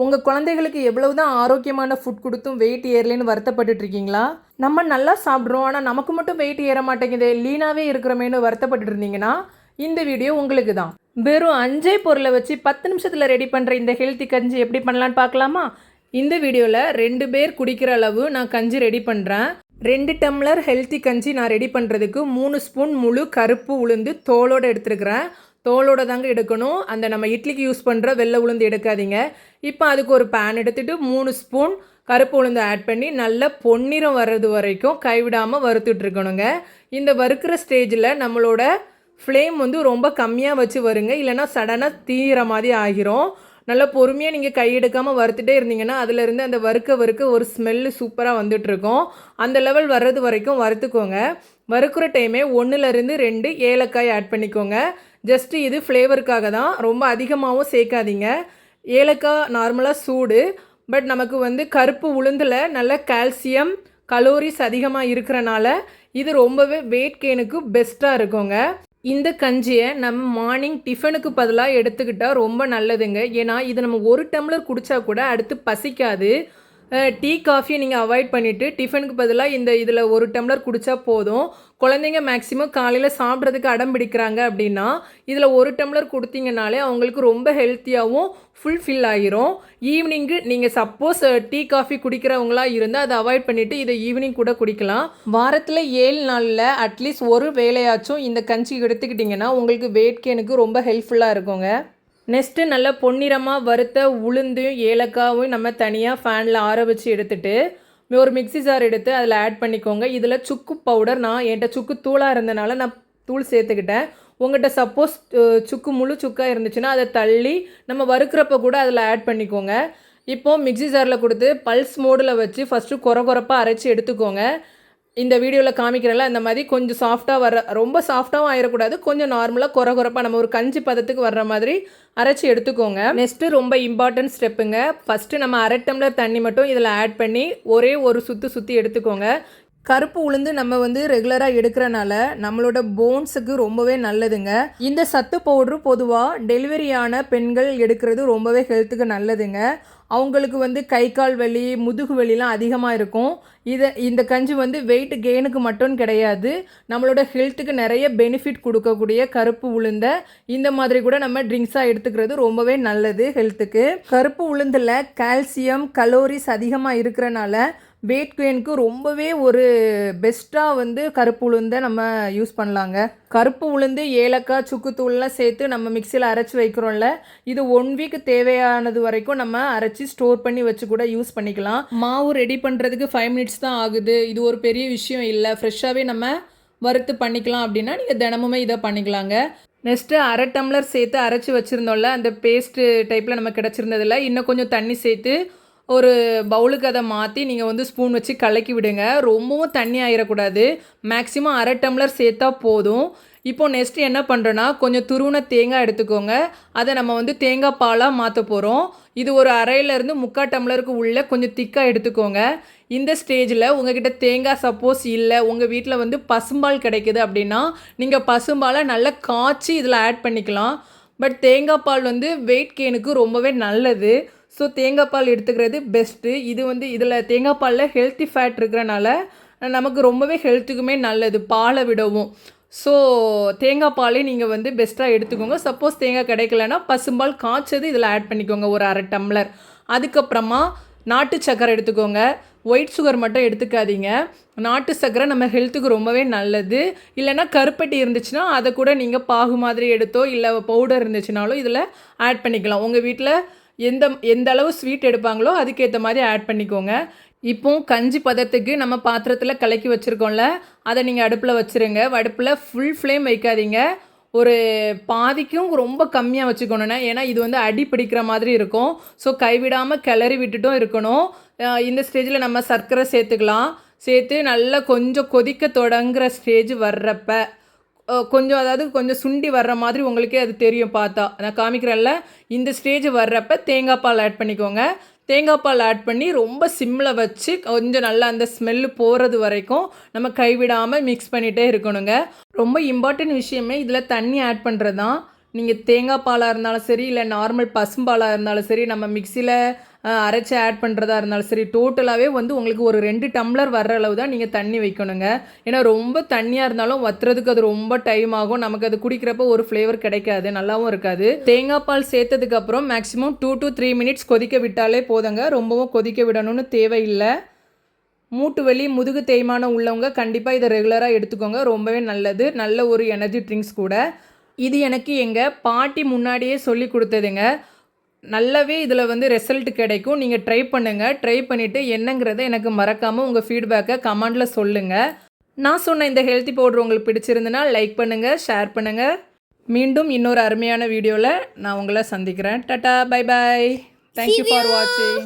உங்கள் குழந்தைகளுக்கு எவ்வளவு தான் ஆரோக்கியமான ஃபுட் கொடுத்தும் வெயிட் ஏறலைன்னு வருத்தப்பட்டுட்டு இருக்கீங்களா? நம்ம நல்லா சாப்பிட்றோம், ஆனால் நமக்கு மட்டும் வெயிட் ஏற மாட்டேங்குது, லீனாகவே இருக்கிறமேனு வருத்தப்பட்டு இருந்தீங்கன்னா இந்த வீடியோ உங்களுக்கு தான். வெறும் 5 பொருளை வச்சு 10 நிமிஷத்தில் ரெடி பண்ணுற இந்த ஹெல்த்தி கஞ்சி எப்படி பண்ணலான்னு பார்க்கலாமா? இந்த வீடியோவில் 2 பேர் குடிக்கிற அளவு நான் கஞ்சி ரெடி பண்ணுறேன். 2 டம்ளர் ஹெல்த்தி கஞ்சி நான் ரெடி பண்ணுறதுக்கு 3 ஸ்பூன் முழு கருப்பு உளுந்து தோலோடு எடுத்துருக்கிறேன். தோலோடு தாங்க எடுக்கணும், அந்த நம்ம இட்லிக்கு யூஸ் பண்ணுற வெள்ளை உளுந்து எடுக்காதீங்க. இப்போ அதுக்கு ஒரு பேன் எடுத்துகிட்டு 3 ஸ்பூன் கருப்பு உளுந்து ஆட் பண்ணி நல்லா பொன்னிறம் வர்றது வரைக்கும் கைவிடாமல் வறுத்துட்ருக்கணுங்க. இந்த வறுக்கிற ஸ்டேஜில் நம்மளோட ஃப்ளேம் வந்து ரொம்ப கம்மியாக வச்சு வருங்க, இல்லைனா சடனாக தீயிற மாதிரி ஆகிரும். நல்லா பொறுமையாக நீங்கள் கை எடுக்காமல் வறுத்துட்டே இருந்தீங்கன்னா அதிலேருந்து அந்த வறுக்க ஒரு ஸ்மெல்லு சூப்பராக வந்துட்டுருக்கோம். அந்த லெவல் வர்றது வரைக்கும் வறுத்துக்கோங்க. வறுக்கிற டைமே 1லேருந்து 2 ஏலக்காய் ஆட் பண்ணிக்கோங்க. ஜஸ்ட்டு இது ஃப்ளேவருக்காக தான், ரொம்ப அதிகமாகவும் சேர்க்காதீங்க. ஏலக்காய் நார்மலாக சூடு, பட் நமக்கு வந்து கருப்பு உளுந்தில் நல்ல கால்சியம் கலோரிஸ் அதிகமாக இருக்கிறனால இது ரொம்பவே வெயிட் கெயினுக்கு பெஸ்ட்டாக இருக்குங்க. இந்த கஞ்சியை நம்ம மார்னிங் டிஃபனுக்கு பதிலாக எடுத்துக்கிட்டால் ரொம்ப நல்லதுங்க. ஏன்னா இது நம்ம 1 டம்ளர் குடித்தா கூட அடுத்து பசிக்காது. டீ காஃபியை நீங்கள் அவாய்ட் பண்ணிவிட்டு டிஃபனுக்கு பதிலாக இதில் 1 டம்ளர் குடித்தா போதும். குழந்தைங்க மேக்ஸிமம் காலையில் சாப்பிட்றதுக்கு அடம் பிடிக்கிறாங்க அப்படின்னா இதில் 1 டம்ளர் கொடுத்தீங்கனாலே அவங்களுக்கு ரொம்ப ஹெல்த்தியாகவும் ஃபுல்ஃபில் ஆகிரும். ஈவினிங்கு நீங்கள் சப்போஸ் டீ காஃபி குடிக்கிறவங்களா இருந்தால் அதை அவாய்ட் பண்ணிவிட்டு இதை ஈவினிங் கூட குடிக்கலாம். வாரத்தில் 7 நாளில் அட்லீஸ்ட் ஒரு வேளையாச்சும் இந்த கஞ்சி எடுத்துக்கிட்டிங்கன்னா உங்களுக்கு வெயிட் கெயினுக்கு ரொம்ப ஹெல்ப்ஃபுல்லாக இருக்குங்க. நெக்ஸ்ட்டு நல்லா பொன்னிறமாக வறுத்த உளுந்தையும் ஏலக்காயும் நம்ம தனியாக ஃபேனில் ஆற வச்சு எடுத்துகிட்டு ஒரு மிக்ஸி ஜார் எடுத்து அதில் ஆட் பண்ணிக்கோங்க. இதில் சுக்கு பவுடர், நான் என்கிட்ட சுக்கு தூளாக இருந்தனால நான் தூள் சேர்த்துக்கிட்டேன். உங்கள்கிட்ட சப்போஸ் முழு சுக்காக இருந்துச்சுன்னா அதை தள்ளி நம்ம வறுக்கிறப்ப கூட அதில் ஆட் பண்ணிக்கோங்க. இப்போது மிக்ஸி ஜாரில் கொடுத்து பல்ஸ் மோடில் வச்சு ஃபஸ்ட்டு கொரப்பாக அரைச்சி எடுத்துக்கோங்க. இந்த வீடியோவில் காமிக்கிறல அந்த மாதிரி கொஞ்சம் சாஃப்டாக ரொம்ப சாஃப்டாகவும் ஆயிடக்கூடாது, கொஞ்சம் நார்மலாக கொரப்பாக நம்ம ஒரு கஞ்சி பதத்துக்கு வர்ற மாதிரி அரைச்சி எடுத்துக்கோங்க. நெக்ஸ்ட்டு ரொம்ப இம்பார்ட்டன்ட் ஸ்டெப்புங்க. ஃபஸ்ட்டு நம்ம 1/2 டம்ளர் தண்ணி மட்டும் இதில் ஆட் பண்ணி ஒரே ஒரு சுற்றி எடுத்துக்கோங்க. கருப்பு உளுந்து நம்ம வந்து ரெகுலராக எடுக்கிறனால நம்மளோட போன்ஸுக்கு ரொம்பவே நல்லதுங்க. இந்த சத்து பவுட்ரு பொதுவாக டெலிவரியான பெண்கள் எடுக்கிறது ரொம்பவே ஹெல்த்துக்கு நல்லதுங்க. அவங்களுக்கு வந்து கை கால் வலி முதுகு வலிலாம் அதிகமாக இருக்கும். இந்த கஞ்சி வந்து வெயிட் கெயினுக்கு மட்டும் கிடையாது, நம்மளோட ஹெல்த்துக்கு நிறைய பெனிஃபிட் கொடுக்கக்கூடிய கருப்பு உளுந்தை இந்த மாதிரி கூட நம்ம ட்ரிங்க்ஸாக எடுத்துக்கிறது ரொம்பவே நல்லது ஹெல்த்துக்கு. கருப்பு உளுந்தில் கால்சியம் கலோரிஸ் அதிகமாக இருக்கிறனால வெயிட் கெயினுக்கு ரொம்பவே ஒரு பெஸ்ட்டாக வந்து கருப்பு உளுந்தை நம்ம யூஸ் பண்ணலாங்க. கருப்பு உளுந்து ஏலக்காய் சுக்குத்தூள்லாம் சேர்த்து நம்ம மிக்சியில் அரைச்சி வைக்கிறோம்ல, இது 1 வீக் தேவையானது வரைக்கும் நம்ம அரைச்சி ஸ்டோர் பண்ணி வச்சு கூட யூஸ் பண்ணிக்கலாம். மாவு ரெடி பண்ணுறதுக்கு 5 மினிட்ஸ் தான் ஆகுது, இது ஒரு பெரிய விஷயம் இல்லை, ஃப்ரெஷ்ஷாகவே நம்ம வறுத்து பண்ணிக்கலாம் அப்படின்னா நீங்கள் தினமுமே இதை பண்ணிக்கலாங்க. நெக்ஸ்ட்டு 1/2 டம்ளர் சேர்த்து அரைச்சி வச்சுருந்தோம்ல, அந்த பேஸ்ட்டு டைப்பில் நம்ம கிடச்சிருந்ததில் இன்னும் கொஞ்சம் தண்ணி சேர்த்து ஒரு பவுலுக்கு அதை மாற்றி நீங்கள் வந்து ஸ்பூன் வச்சு கலக்கி விடுங்க. ரொம்பவும் தண்ணி ஆகிடக்கூடாது, மேக்ஸிமம் 1/2 டம்ளர் சேர்த்தா போதும். இப்போது நெக்ஸ்ட்டு என்ன பண்ணுறோன்னா கொஞ்சம் துருவின தேங்காய் எடுத்துக்கோங்க. அதை நம்ம வந்து தேங்காய் பாலாக மாற்ற போகிறோம். இது ஒரு 1/2லேருந்து 3/4 டம்ளருக்கு உள்ளே கொஞ்சம் திக்காக எடுத்துக்கோங்க. இந்த ஸ்டேஜில் உங்கள்கிட்ட தேங்காய் சப்போஸ் இல்லை, உங்கள் வீட்டில் வந்து பசும்பால் கிடைக்குது அப்படின்னா நீங்கள் பசும்பாலை நல்லா காய்ச்சி இதில் ஆட் பண்ணிக்கலாம். பட் தேங்காய் பால் வந்து வெயிட் கெயினுக்கு ரொம்பவே நல்லது, ஸோ தேங்காய் பால் எடுத்துக்கிறது பெஸ்ட்டு. இது வந்து இதில் தேங்காய் பாலில் ஹெல்த்தி ஃபேட் இருக்கிறனால நமக்கு ரொம்பவே ஹெல்த்துக்குமே நல்லது பாலை விடவும். ஸோ தேங்காய் பாலே நீங்கள் வந்து பெஸ்ட்டாக எடுத்துக்கோங்க. சப்போஸ் தேங்காய் கிடைக்கலன்னா பசும்பால் காய்ச்சது இதில் ஆட் பண்ணிக்கோங்க ஒரு 1/2 டம்ளர். அதுக்கப்புறமா நாட்டு சக்கரை எடுத்துக்கோங்க, ஒயிட் சுகர் மட்டும் எடுத்துக்காதீங்க. நாட்டு சக்கரை நம்ம ஹெல்த்துக்கு ரொம்பவே நல்லது. இல்லைனா கருப்பட்டி இருந்துச்சுன்னா அதை கூட நீங்கள் பாகு மாதிரி எடுத்தோ இல்லை பவுடர் இருந்துச்சுனாலும் இதில் ஆட் பண்ணிக்கலாம். உங்கள் வீட்டில் எந்த அளவு ஸ்வீட் எடுப்பாங்களோ அதுக்கேற்ற மாதிரி ஆட் பண்ணிக்கோங்க. இப்போது கஞ்சி பதத்துக்கு நம்ம பாத்திரத்தில் கலக்கி வச்சுருக்கோம்ல, அதை நீங்கள் அடுப்பில் வச்சுருங்க. அடுப்பில் ஃபுல் ஃப்ளேம் வைக்காதீங்க, ஒரு பாதிக்கும் ரொம்ப கம்மியாக வச்சுக்கணுண்ணே, ஏன்னா இது வந்து அடி பிடிக்கிற மாதிரி இருக்கும். ஸோ கைவிடாமல் கிளறி விட்டுட்டும் இருக்கணும். இந்த ஸ்டேஜில் நம்ம சர்க்கரை சேர்த்துக்கலாம். சேர்த்து நல்லா கொஞ்சம் கொதிக்க தொடங்குற ஸ்டேஜ் வர்றப்ப கொஞ்சம், அதாவது கொஞ்சம் சுண்டி வர்ற மாதிரி உங்களுக்கே அது தெரியும் பார்த்தா, நான் காமிக்கிறேன்ல, இந்த ஸ்டேஜ் வர்றப்ப தேங்காய் பால் ஆட் பண்ணிக்கோங்க. தேங்காய் பால் ஆட் பண்ணி ரொம்ப சிம்மில் வச்சு கொஞ்சம் நல்லா அந்த ஸ்மெல்லு போகிறது வரைக்கும் நம்ம கைவிடாமல் மிக்ஸ் பண்ணிகிட்டே இருக்கணுங்க. ரொம்ப இம்பார்ட்டன்ட் விஷயமே இதில் தண்ணி ஆட் பண்ணுறது தான். நீங்கள் தேங்காய் பாலாக இருந்தாலும் சரி, இல்லை நார்மல் பசும்பாலாக இருந்தாலும் சரி, நம்ம மிக்சியில் அரைச்சி ஆட் பண்ணுறதா இருந்தாலும் சரி, டோட்டலாகவே வந்து உங்களுக்கு ஒரு 2 டம்ளர் வர்ற அளவு தான் நீங்கள் தண்ணி வைக்கணுங்க. ஏன்னா ரொம்ப தண்ணியாக இருந்தாலும் வத்துறதுக்கு அது ரொம்ப டைம் ஆகும். நமக்கு அது குடிக்கிறப்ப ஒரு ஃப்ளேவர் கிடைக்காது, நல்லாவும் இருக்காது. தேங்காய் பால் சேர்த்ததுக்கப்புறம் மேக்ஸிமம் 2 to 3 மினிட்ஸ் கொதிக்க விட்டாலே போதுங்க. ரொம்பவும் கொதிக்க விடணும்னு தேவையில்லை. மூட்டு வலி, முதுகு தேய்மானம் உள்ளவங்க கண்டிப்பாக இதை ரெகுலராக எடுத்துக்கோங்க. ரொம்பவே நல்லது. நல்ல ஒரு எனர்ஜி ட்ரிங்க்ஸ் கூட. இது எனக்கு எங்கள் பாட்டி முன்னாடியே சொல்லி கொடுத்ததுங்க. நல்லாவே இதில் வந்து ரிசல்ட் கிடைக்கும். நீங்கள் ட்ரை பண்ணுங்கள். ட்ரை பண்ணிவிட்டு என்னங்கிறத எனக்கு மறக்காமல் உங்கள் ஃபீட்பேக்கை கமெண்டில் சொல்லுங்கள். நான் சொன்ன இந்த ஹெல்த்தி பவுடர் உங்களுக்கு பிடிச்சிருந்துன்னா லைக் பண்ணுங்கள், ஷேர் பண்ணுங்கள். மீண்டும் இன்னொரு அருமையான வீடியோவில் நான் உங்களை சந்திக்கிறேன். Tata, bye bye. Thank you for வாட்சிங்.